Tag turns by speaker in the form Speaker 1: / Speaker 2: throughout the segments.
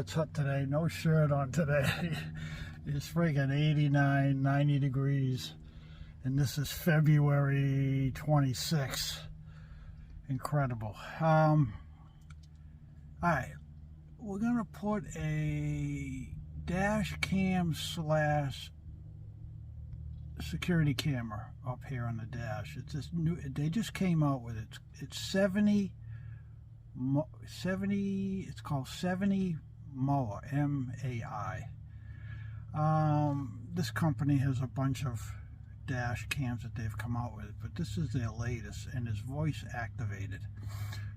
Speaker 1: It's hot today. No shirt on today. It's friggin' 89, 90 degrees. And this is February 26th. Incredible. Alright. We're going to put a dash cam slash security camera up here on the dash. It's this new, they just came out with it. It's 70, it's called 70 MAI, M-A-I. This company has a bunch of dash cams that they've come out with, but this is their latest, and it's voice activated.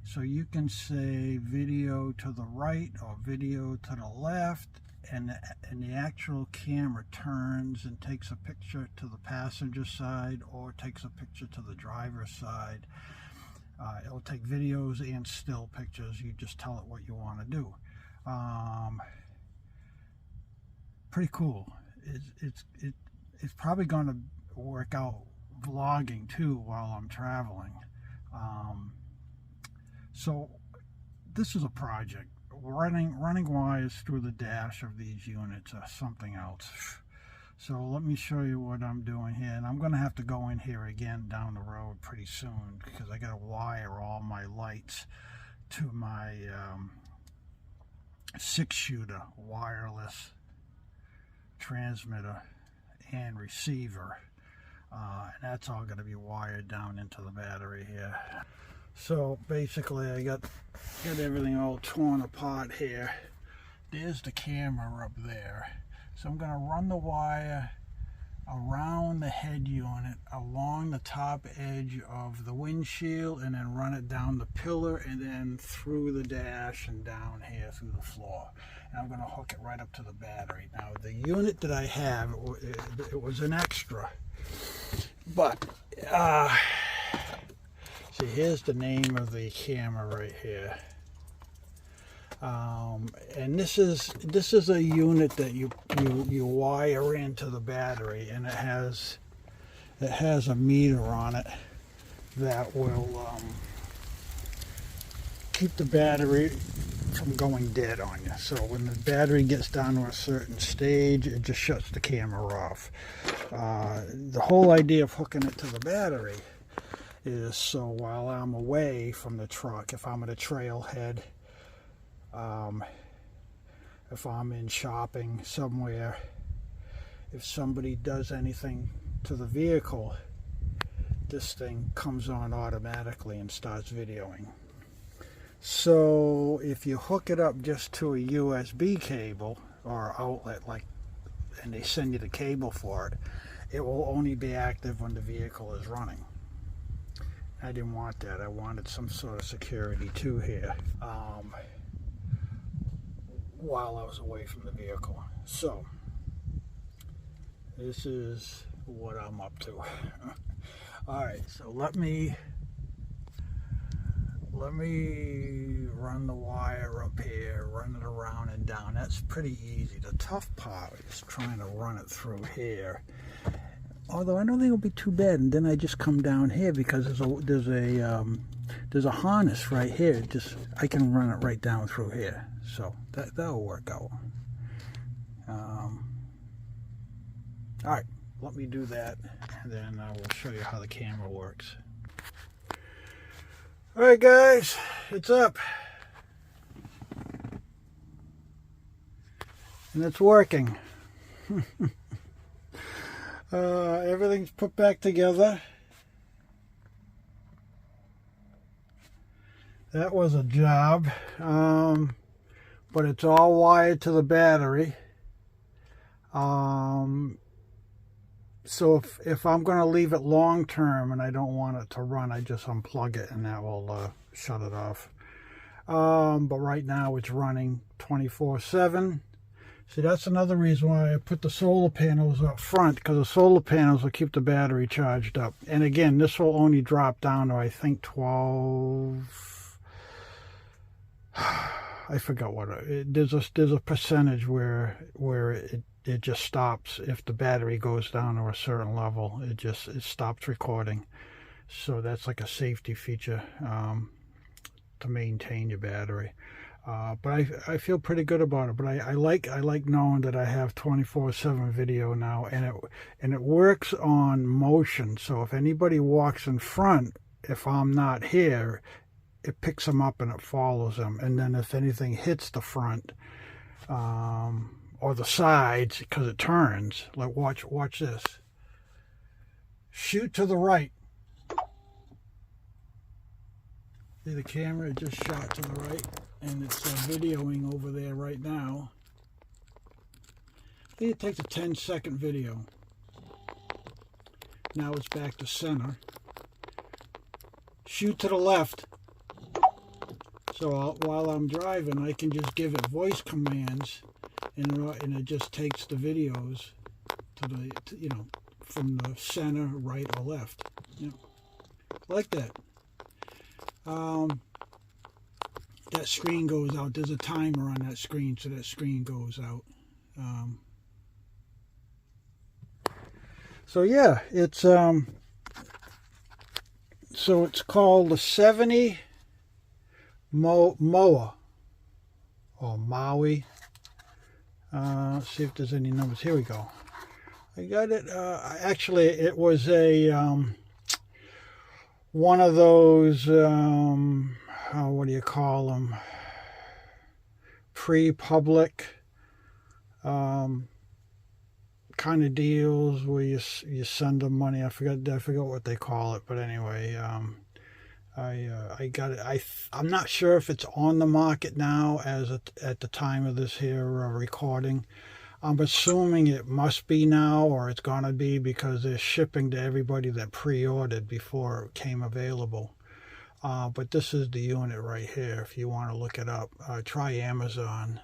Speaker 1: So you can say video to the right or video to the left, and the actual camera turns and takes a picture to the passenger side or takes a picture to the driver's side. It'll take videos and still pictures. You just tell it what you want to do. Pretty cool. It's probably going to work out vlogging too while I'm traveling. So this is a project. Running wires through the dash of these units are something else. So let me show you what I'm doing here, and I'm going to have to go in here again down the road pretty soon because I got to wire all my lights to my 6-shooter wireless transmitter and receiver, and that's all going to be wired down into the battery here. So basically I got everything all torn apart here. There's the camera up there. So I'm going to run the wire around the head unit, along the top edge of the windshield, and then run it down the pillar and then through the dash and down here through the floor. And I'm going to hook it right up to the battery. Now the unit that I have, it was an extra, but see, here's the name of the camera right here. And this is a unit that you wire into the battery, and it has a meter on it that will keep the battery from going dead on you. So when the battery gets down to a certain stage, it just shuts the camera off. The whole idea of hooking it to the battery is so while I'm away from the truck, if I'm at a trailhead, if I'm in shopping somewhere, if somebody does anything to the vehicle, this thing comes on automatically and starts videoing. So if you hook it up just to a USB cable or outlet, and they send you the cable for it, it will only be active when the vehicle is running. I didn't want that. I wanted some sort of security too here while I was away from the vehicle. So this is what I'm up to. Alright, so let me run the wire up here, run it around and down. That's pretty easy. The tough part is trying to run it through here. Although I don't think it'll be too bad, and then I just come down here because there's a harness right here. I can run it right down through here, so that'll work out. All right, let me do that, and then I will show you how the camera works. All right, guys, it's up, and it's working. Everything's put back together. That was a job, but it's all wired to the battery. So if I'm going to leave it long term and I don't want it to run, I just unplug it and that will shut it off. But right now it's running 24/7. See, that's another reason why I put the solar panels up front, because the solar panels will keep the battery charged up. And again, this will only drop down to, I think, 12... I forgot what there's a percentage where it just stops. If the battery goes down to a certain level, it stops recording. So that's like a safety feature to maintain your battery. But I feel pretty good about it. But I like knowing that I have 24/7 video now, and it works on motion. So if anybody walks in front, if I'm not here, it picks them up and it follows them. And then if anything hits the front or the sides, because it turns, like watch this. Shoot to the right. See the camera? It just shot to the right, and it's videoing over there right now. I think it takes a 10-second video. Now it's back to center. Shoot to the left. So while I'm driving, I can just give it voice commands, and it just takes the videos to the from the center, right or left. Yeah, like that. That screen goes out. There's a timer on that screen, so that screen goes out. So yeah, it's so it's called the 70 MOA or Maui. Let's see if there's any numbers. Here we go. I got it. Actually, it was a one of those what do you call them? Pre-public kind of deals where you send them money. I forgot what they call it, but anyway, I got it. I'm not sure if it's on the market now at the time of this here recording. I'm assuming it must be now, or it's gonna be, because they're shipping to everybody that pre-ordered before it came available. But this is the unit right here. If you want to look it up, try Amazon.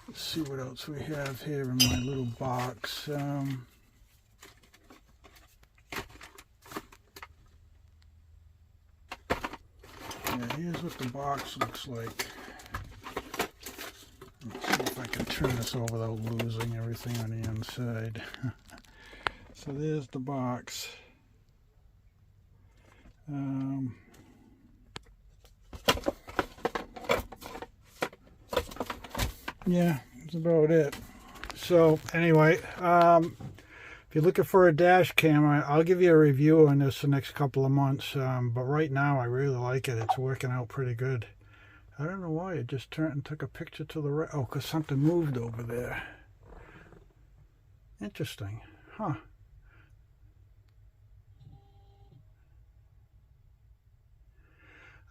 Speaker 1: Let's see what else we have here in my little box. Yeah, here's what the box looks like. Let's see if I can turn this over without losing everything on the inside. So there's the box. Yeah, that's about it. So anyway, if you're looking for a dash cam, I'll give you a review on this the next couple of months. But right now, I really like it. It's working out pretty good. I don't know why it just turned and took a picture to the right. Oh, because something moved over there. Interesting. Huh.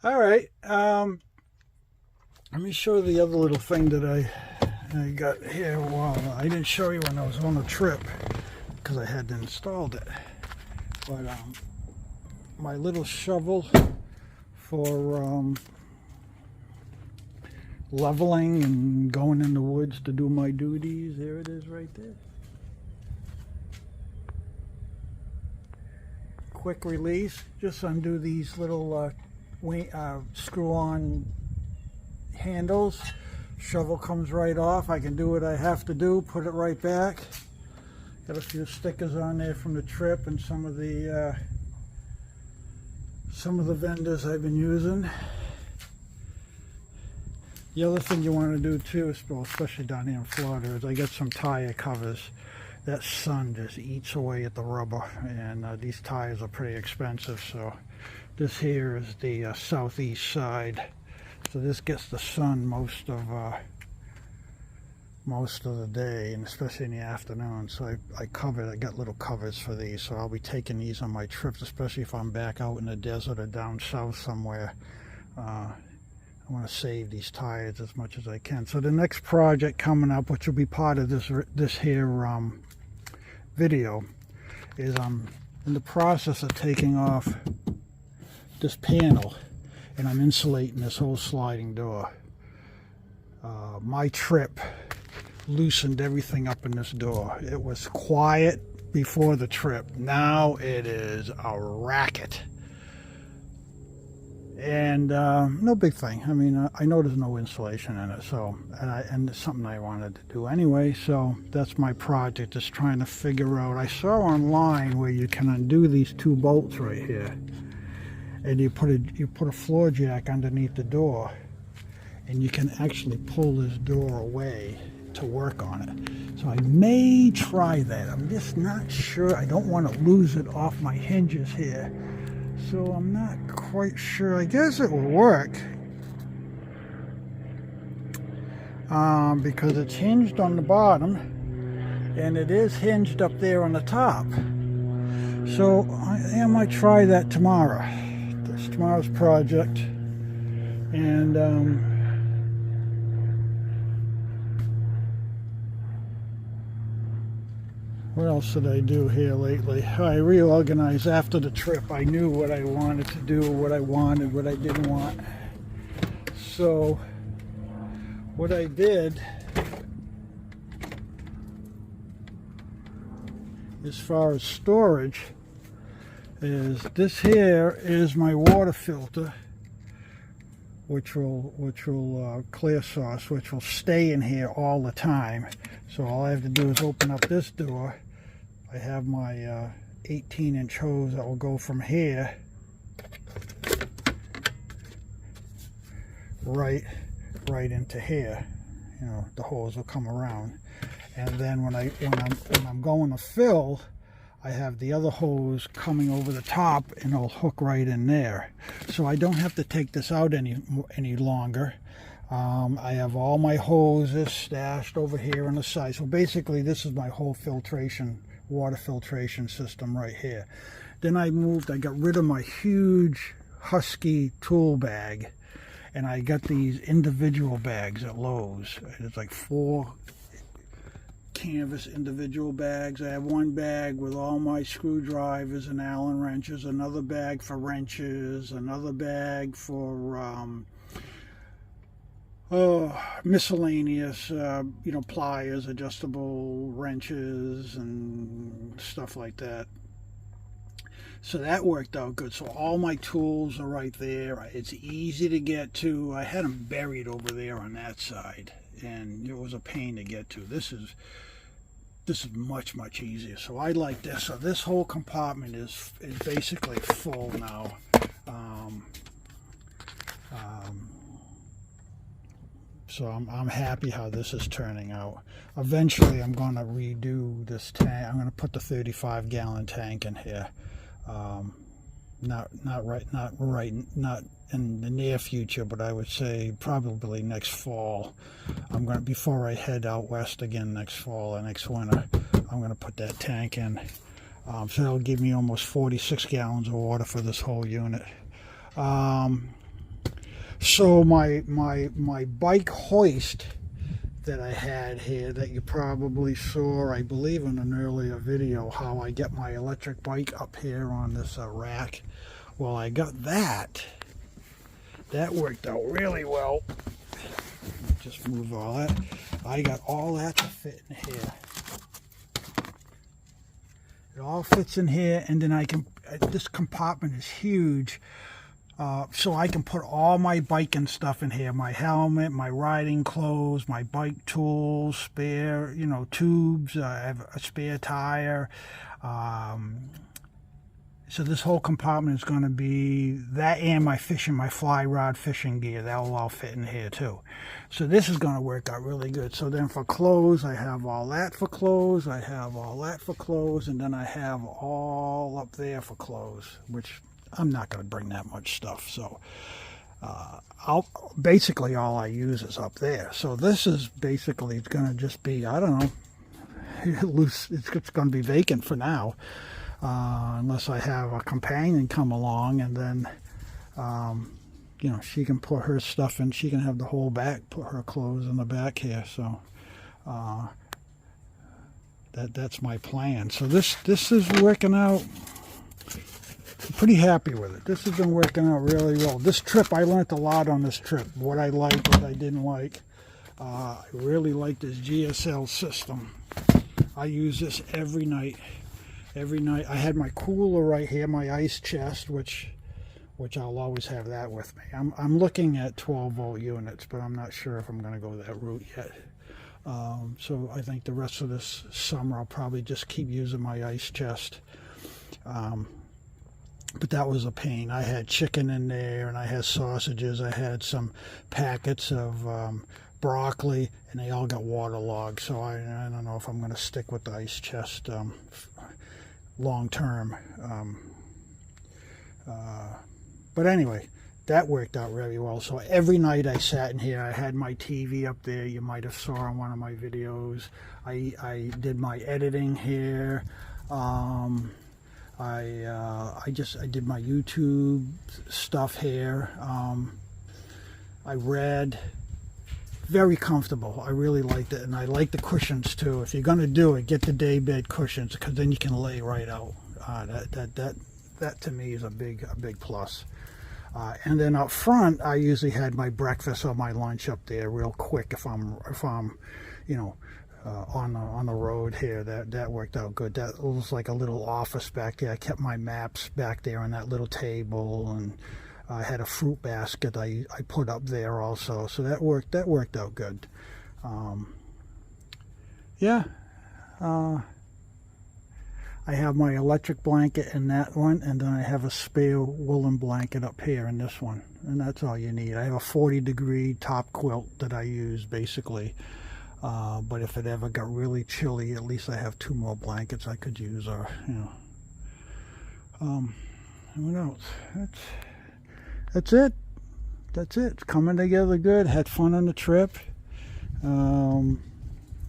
Speaker 1: All right. Let me show you the other little thing that I got here. Well, I didn't show you when I was on the trip because I hadn't installed it. But my little shovel for leveling and going in the woods to do my duties. There it is right there. Quick release. Just undo these little screw-on handles. Shovel comes right off. I can do what I have to do, put it right back. Got a few stickers on there from the trip and some of the vendors I've been using. The other thing you want to do too, especially down here in Florida, is I got some tire covers. That sun just eats away at the rubber, and these tires are pretty expensive. So this here is the southeast side, so this gets the sun most of the day, and especially in the afternoon. So I got little covers for these, so I'll be taking these on my trips, especially if I'm back out in the desert or down south somewhere. I want to save these tires as much as I can. So the next project coming up, which will be part of this here video, is I'm in the process of taking off this panel, and I'm insulating this whole sliding door. My trip loosened everything up in this door. It was quiet before the trip. Now it is a racket. And no big thing. I mean, I know there's no insulation in it, so and it's something I wanted to do anyway. So that's my project, just trying to figure out. I saw online where you can undo these two bolts right here, and you put a floor jack underneath the door, and you can actually pull this door away to work on it. So I may try that. I'm just not sure. I don't want to lose it off my hinges here, so I'm not quite sure. I guess it will work, because it's hinged on the bottom and it is hinged up there on the top. So I might try that tomorrow. That's tomorrow's project. And what else did I do here lately? I reorganized after the trip. I knew what I wanted to do, what I wanted, what I didn't want. So what I did, as far as storage, is this here is my water filter, which will clear source, which will stay in here all the time. So all I have to do is open up this door. I have my 18-inch hose that will go from here right into here. You know, the hose will come around, and then when I'm going to fill, I have the other hose coming over the top, and it'll hook right in there. So I don't have to take this out any longer. I have all my hoses stashed over here on the side. So basically, this is my whole water filtration system right here. Then I got rid of my huge Husky tool bag, and I got these individual bags at Lowe's. It's like 4 canvas individual bags. I have one bag with all my screwdrivers and Allen wrenches, another bag for wrenches, another bag for miscellaneous, pliers, adjustable wrenches, and stuff like that. So that worked out good. So all my tools are right there. It's easy to get to. I had them buried over there on that side, and it was a pain to get to. This is much easier. So I like this. So this whole compartment is basically full now. So I'm happy how this is turning out. Eventually I'm going to redo this tank. I'm going to put the 35-gallon tank in here. Not in the near future, but I would say probably next fall. Before I head out west again next fall or next winter, I'm going to put that tank in. So that'll give me almost 46 gallons of water for this whole unit. So my bike hoist that I had here, that you probably saw, I believe, in an earlier video, how I get my electric bike up here on this rack. Well, I got that. That worked out really well. Just move all that. I got all that to fit in here. It all fits in here, and then this compartment is huge. So I can put all my biking stuff in here, my helmet, my riding clothes, my bike tools, spare, tubes. I have a spare tire. So this whole compartment is going to be that, and my fly rod fishing gear. That will all fit in here too. So this is going to work out really good. So then for clothes, I have all that for clothes. I have all that for clothes, and then I have all up there for clothes, which I'm not going to bring that much stuff. So basically all I use is up there. So this is basically, it's going to just be, I don't know, it's going to be vacant for now, unless I have a companion come along, and then she can put her stuff in. She can have the whole back, put her clothes in the back here. So that's my plan. So this is working out. I'm pretty happy with it. This has been working out really well. This trip, I learned a lot on this trip. What I liked, what I didn't like. I really like this GSL system. I use this every night. Every night. I had my cooler right here, my ice chest, which I'll always have that with me. I'm looking at 12-volt units, but I'm not sure if I'm going to go that route yet. So I think the rest of this summer I'll probably just keep using my ice chest. but that was a pain. I had chicken in there, and I had sausages. I had some packets of broccoli, and they all got waterlogged. So I don't know if I'm going to stick with the ice chest long term. But anyway, that worked out really well. So every night I sat in here. I had my TV up there. You might have saw in one of my videos. I did my editing here. I did my YouTube stuff here. I read. Very comfortable. I really liked it, and I like the cushions too. If you're going to do it, get the daybed cushions, because then you can lay right out. That to me is a big plus. And then up front, I usually had my breakfast or my lunch up there real quick if I'm you know, on the road here. That worked out good. That was like a little office back there. I kept my maps back there on that little table, and I had a fruit basket I put up there also, so that worked out good. Yeah, I have my electric blanket in that one, and then I have a spare woolen blanket up here in this one, and that's all you need. I have a 40-degree top quilt that I use basically, but if it ever got really chilly, at least I have 2 more blankets I could use, or you know. What else? That's it. It's coming together good. Had fun on the trip.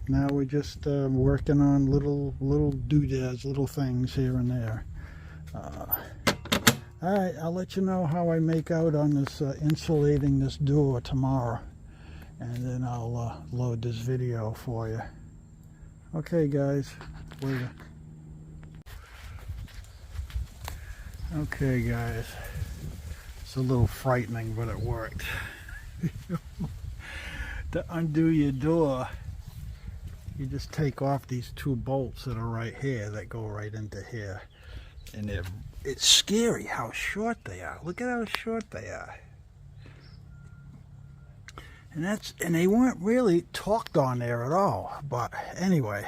Speaker 1: Now we're just working on little doodads, little things here and there. Alright, I'll let you know how I make out on this insulating this door tomorrow. And then I'll load this video for you. Okay guys, later. Okay guys. A little frightening, but it worked. To undo your door, you just take off these 2 bolts that are right here that go right into here, and it's scary how short they are. Look at how short they are, and they weren't really torqued on there at all. But anyway,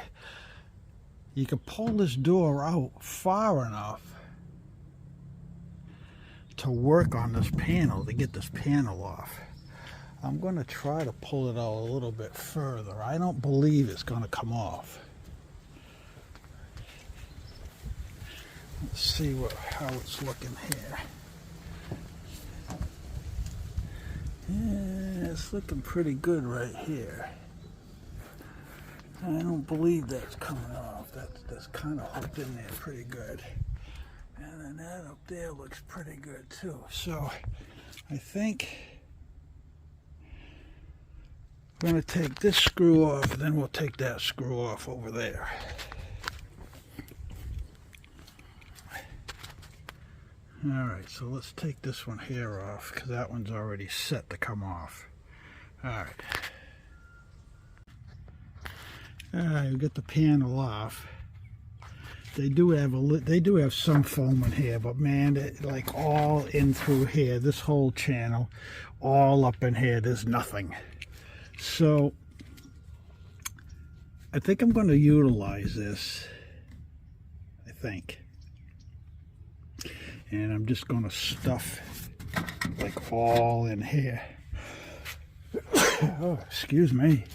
Speaker 1: you can pull this door out far enough to work on this panel, to get this panel off. I'm going to try to pull it out a little bit further. I don't believe it's going to come off. Let's see how it's looking here. Yeah, it's looking pretty good right here. I don't believe that's coming off. That's kind of hooked in there pretty good. And then that up there looks pretty good too. So I think we're going to take this screw off, then we'll take that screw off over there. Alright, so let's take this one here off, because that one's already set to come off. Alright. Alright, we got the panel off. They do have some foam in here, but man, like all in through here, this whole channel, all up in here, there's nothing. So I think I'm going to utilize this. I think, and I'm just going to stuff like all in here. Oh, excuse me.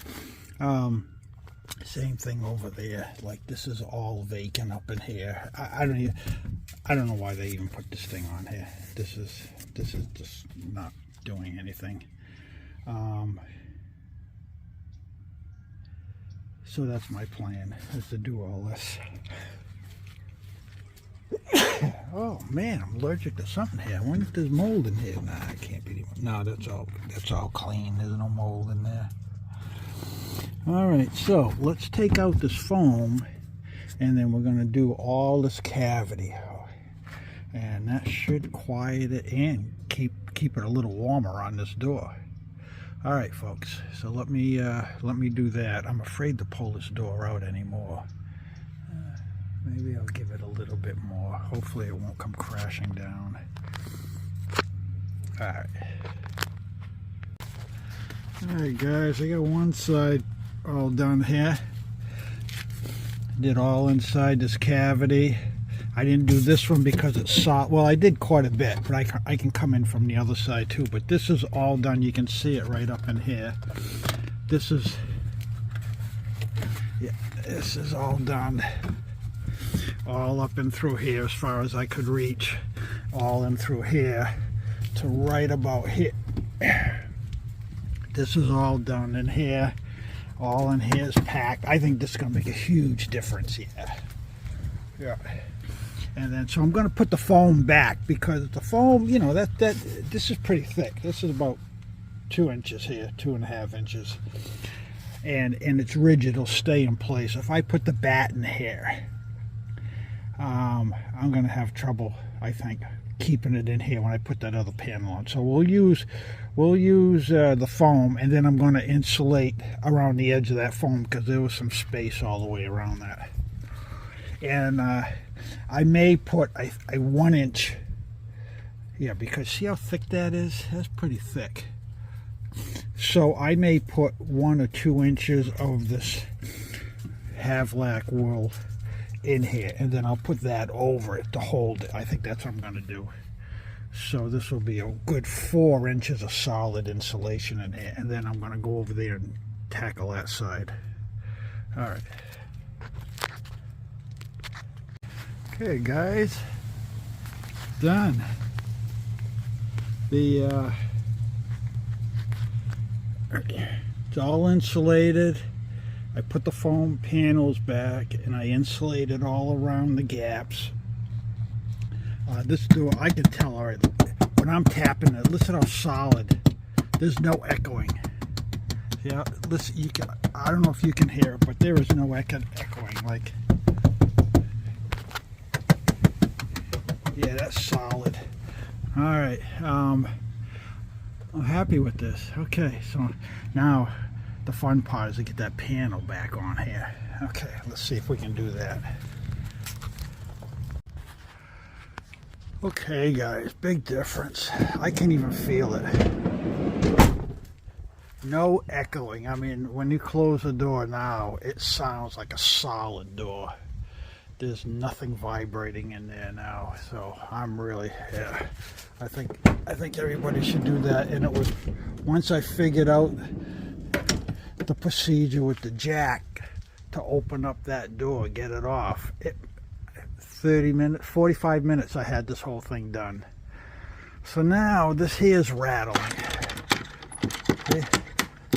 Speaker 1: Same thing over there. Like this is all vacant up in here. I don't know why they even put this thing on here. This is just not doing anything. So that's my plan, is to do all this. Oh man, I'm allergic to something here. I wonder if there's mold in here. Nah, it can't be. No, that's all clean. There's no mold in there. Alright, so let's take out this foam, and then we're going to do all this cavity, and that should quiet it and keep it a little warmer on this door. Alright folks, so let me do that. I'm afraid to pull this door out anymore. Maybe I'll give it a little bit more. Hopefully it won't come crashing down. Alright. Alright guys, I got one side all done here. Did all inside this cavity. I didn't do this one because it's solid. Well, I did quite a bit, but I can come in from the other side too. But this is all done. You can see it right up in here. This is, yeah, this is all done. All up and through here as far as I could reach. All in through here to right about here. This is all done in here. All in here is packed. I think this is going to make a huge difference here. Yeah. And then, so I'm going to put the foam back because the foam, you know, this is pretty thick. This is about 2 inches here, 2.5 inches. And it's rigid. It'll stay in place. If I put the batten here, I'm going to have trouble, I think, keeping it in here when I put that other panel on. So we'll use the foam, and then I'm going to insulate around the edge of that foam because there was some space all the way around that. And I may put a 1 inch, yeah, because see how thick that is? That's pretty thick. So I may put 1 or 2 inches of this Havlac wool in here, and then I'll put that over it to hold it. I think that's what I'm going to do. So this will be a good 4 inches of solid insulation in here, and then I'm going to go over there and tackle that side. All right. Okay, guys, done. It's all insulated. I put the foam panels back and I insulated all around the gaps. This door, I can tell, all right, when I'm tapping it, listen how solid. There's no echoing. Yeah, listen, you can, I don't know if you can hear it, but there is no echoing. Like, yeah, that's solid. All right, I'm happy with this. Okay, so now the fun part is to get that panel back on here. Okay, let's see if we can do that. Okay, guys, big difference. I can even feel it. No echoing. I mean, when you close the door now, it sounds like a solid door. There's nothing vibrating in there now, so I'm really, yeah, I think everybody should do that. And it was, once I figured out the procedure with the jack to open up that door, get it off, 45 minutes I had this whole thing done. So now this here is rattling.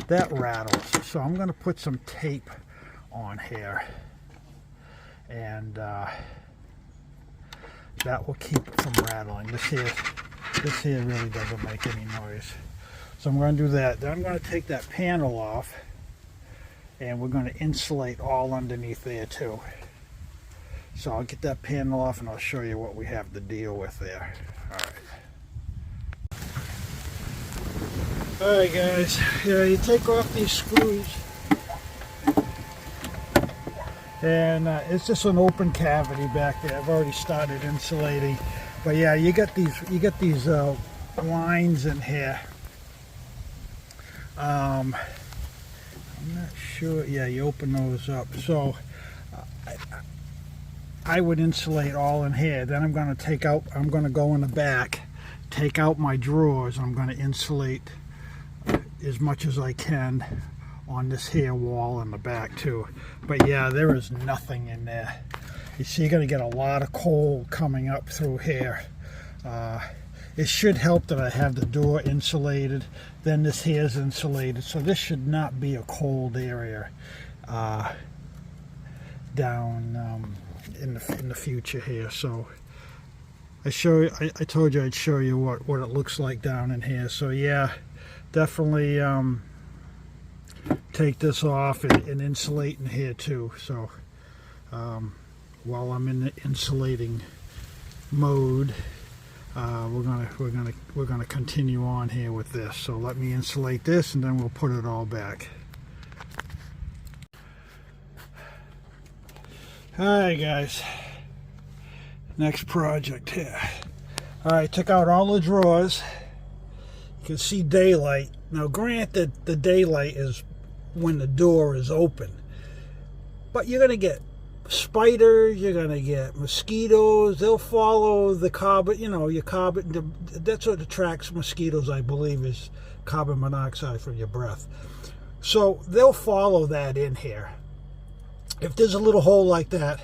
Speaker 1: That rattles. So I'm going to put some tape on here, and that will keep it from rattling. This here really doesn't make any noise. So I'm going to do that. Then I'm going to take that panel off, and we're going to insulate all underneath there too. So I'll get that panel off and I'll show you what we have to deal with there. Alright guys, yeah, you take off these screws, and it's just an open cavity back there. I've already started insulating, but yeah, you got these lines in here. I'm not sure. Yeah, you open those up. So I would insulate all in here. Then I'm going to go in the back, take out my drawers. I'm going to insulate as much as I can on this here wall in the back too. But yeah, there is nothing in there. You see, you're going to get a lot of cold coming up through here. It should help that I have the door insulated, then this here is insulated, so this should not be a cold area down in the future here. So I told you I'd show you what it looks like down in here. So yeah, definitely take this off and insulate in here too. So while I'm in the insulating mode, we're gonna continue on here with this. So let me insulate this and then we'll put it all back. Alright guys, next project here. Alright, took out all the drawers. You can see daylight. Now granted, the daylight is when the door is open, but you're gonna get spiders, you're going to get mosquitoes. They'll follow the carbon, you know, your carbon. That's what attracts mosquitoes, I believe, is carbon monoxide from your breath. So they'll follow that in here. If there's a little hole like that,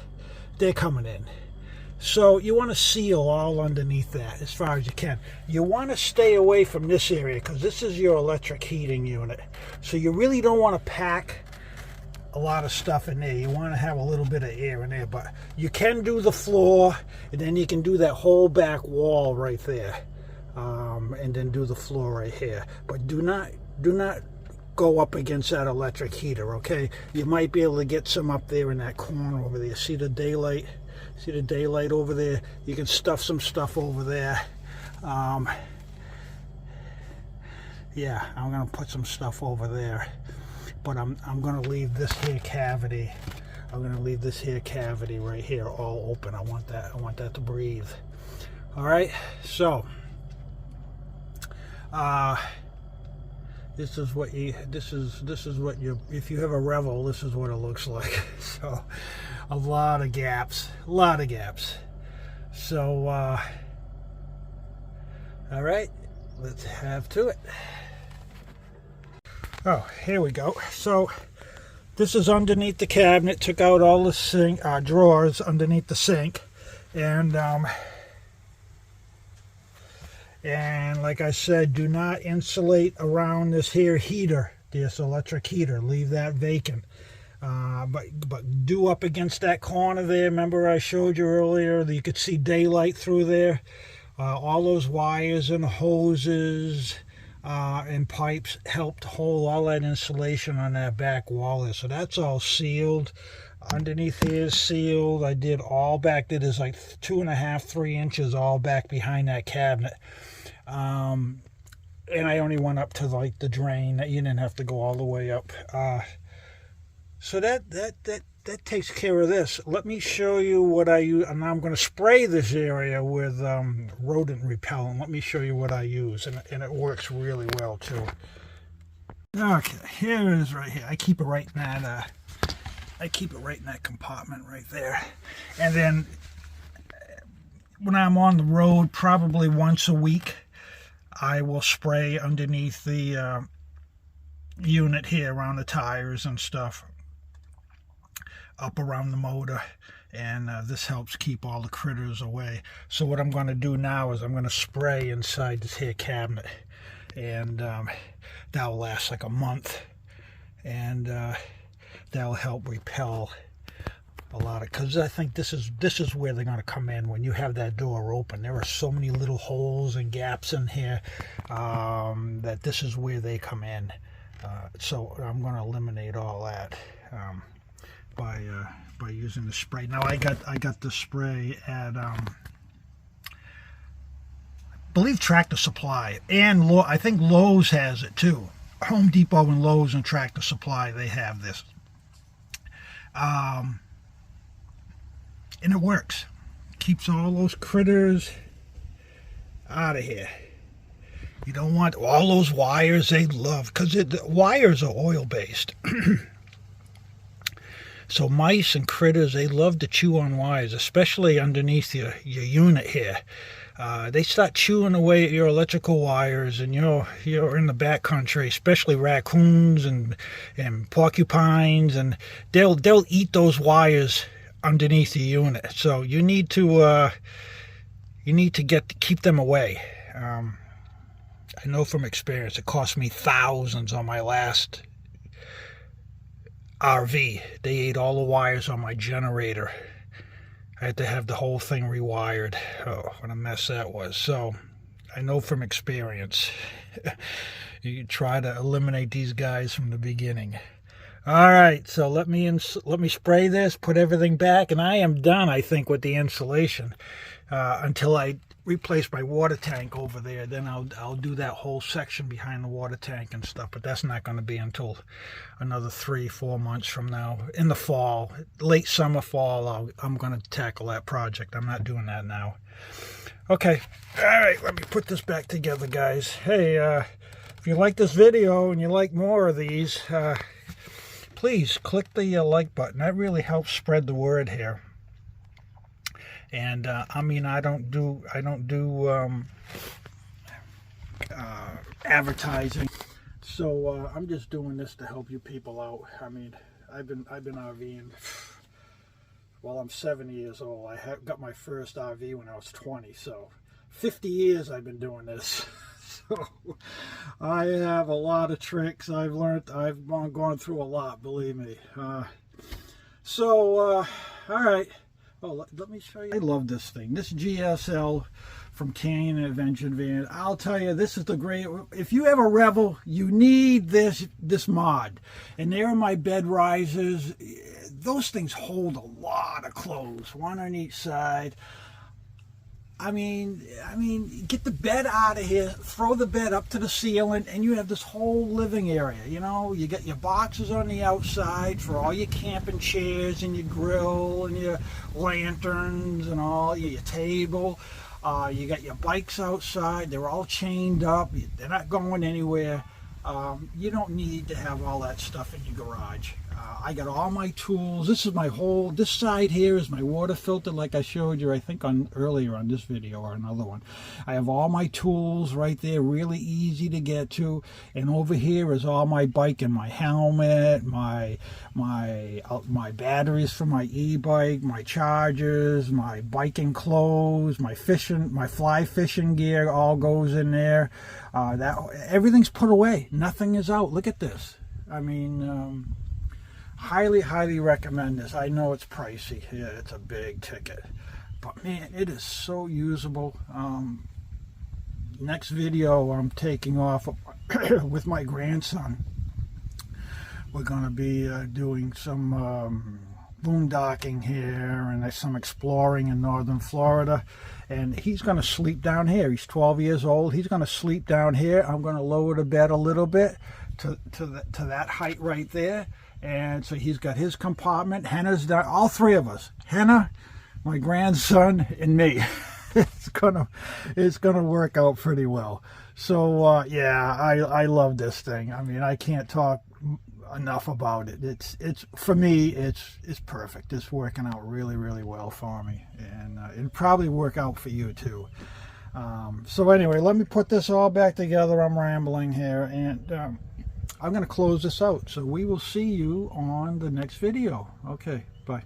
Speaker 1: they're coming in. So you want to seal all underneath that as far as you can. You want to stay away from this area because this is your electric heating unit. So you really don't want to pack a lot of stuff in there. You want to have a little bit of air in there, but you can do the floor, and then you can do that whole back wall right there, and then do the floor right here. But do not go up against that electric heater, okay? You might be able to get some up there in that corner over there. See the daylight? See the daylight over there? You can stuff some stuff over there. Yeah, I'm gonna put some stuff over there, but I'm gonna leave this here cavity. I'm gonna leave this here cavity right here all open. I want that to breathe. All right, so this is what you, if you have a Revel, this is what it looks like. So a lot of gaps. So all right, let's have to it. Oh, here we go. So this is underneath the cabinet. Took out all the sink drawers underneath the sink, and like I said, do not insulate around this here heater, this electric heater. Leave that vacant. But do up against that corner there. Remember I showed you earlier that you could see daylight through there. All those wires and hoses and pipes helped hold all that insulation on that back wall there. So that's all sealed. Underneath here is sealed. I did all back there. There's like 2.5–3 inches all back behind that cabinet. And I only went up to like the drain. You didn't have to go all the way up. So that takes care of this. Let me show you what I use. And I'm going to spray this area with rodent repellent. Let me show you what I use, and it works really well too. Okay, here it is right here. I keep it right in that. I keep it right in that compartment right there. And then when I'm on the road, probably once a week, I will spray underneath the unit here around the tires and stuff, up around the motor, and this helps keep all the critters away. So what I'm going to do now is I'm going to spray inside this here cabinet, and that will last like a month, and that'll help repel a lot of, because I think this is where they're going to come in when you have that door open. There are so many little holes and gaps in here that this is where they come in. So I'm going to eliminate all that by using the spray. Now I got the spray at I believe Tractor Supply, and I think Lowe's has it too. Home Depot and Lowe's and Tractor Supply, they have this. And it works. Keeps all those critters out of here. You don't want all those wires they love, because the wires are oil-based. So mice and critters, they love to chew on wires, especially underneath your unit here. They start chewing away at your electrical wires, and you're in the back country, especially raccoons and porcupines, and they'll eat those wires underneath the unit. So you need to keep them away. I know from experience. It cost me thousands on my last RV. They ate all the wires on my generator. I had to have the whole thing rewired. Oh, what a mess that was. So I know from experience. You try to eliminate these guys from the beginning. All right, so let me spray this, put everything back, and I am done, I think, with the insulation until I replace my water tank over there. Then I'll do that whole section behind the water tank and stuff, but that's not going to be until another 3-4 months from now. In the fall, late summer, fall, I'm going to tackle that project. I'm not doing that now. Okay, all right, let me put this back together, guys. Hey, if you like this video and you like more of these, please click the like button. That really helps spread the word here. And I mean, I don't do advertising, so I'm just doing this to help you people out. I mean, I've been RVing. Well, I'm 70 years old. I got my first RV when I was 20, so 50 years I've been doing this. So I have a lot of tricks I've learned. I've gone through a lot, believe me. All right. Oh, let me show you. I love this thing. This GSL from Canyon Adventure Van. I'll tell you, this is the great. If you have a Revel, you need this mod. And there are my bed risers. Those things hold a lot of clothes, one on each side. I mean, get the bed out of here, throw the bed up to the ceiling, and you have this whole living area. You know, you got your boxes on the outside for all your camping chairs and your grill and your lanterns and all your table. You got your bikes outside. They're all chained up. They're not going anywhere. You don't need to have all that stuff in your garage. I got all my tools. This is my whole, this side here is my water filter, like I showed you, I think earlier on this video or another one. I have all my tools right there, really easy to get to. And over here is all my bike and my helmet, my batteries for my e-bike, my chargers, my biking clothes, my fly fishing gear all goes in there. Everything's put away. Nothing is out. Look at this. I mean, highly recommend this. I know it's pricey. Yeah, it's a big ticket, but man, it is so usable. Next video, I'm taking off with my grandson. We're going to be doing some boondocking here and some exploring in northern Florida, and he's going to sleep down here. He's 12 years old. He's going to sleep down here. I'm going to lower the bed a little bit to that height right there. And so he's got his compartment. Henna's down, all three of us. Henna, my grandson, and me. It's gonna work out pretty well. So yeah, I love this thing. I mean, I can't talk enough about it. It's for me, it's perfect. It's working out really well for me, and it'll probably work out for you too. So anyway, let me put this all back together. I'm rambling here, and I'm going to close this out. So we will see you on the next video. Okay, bye.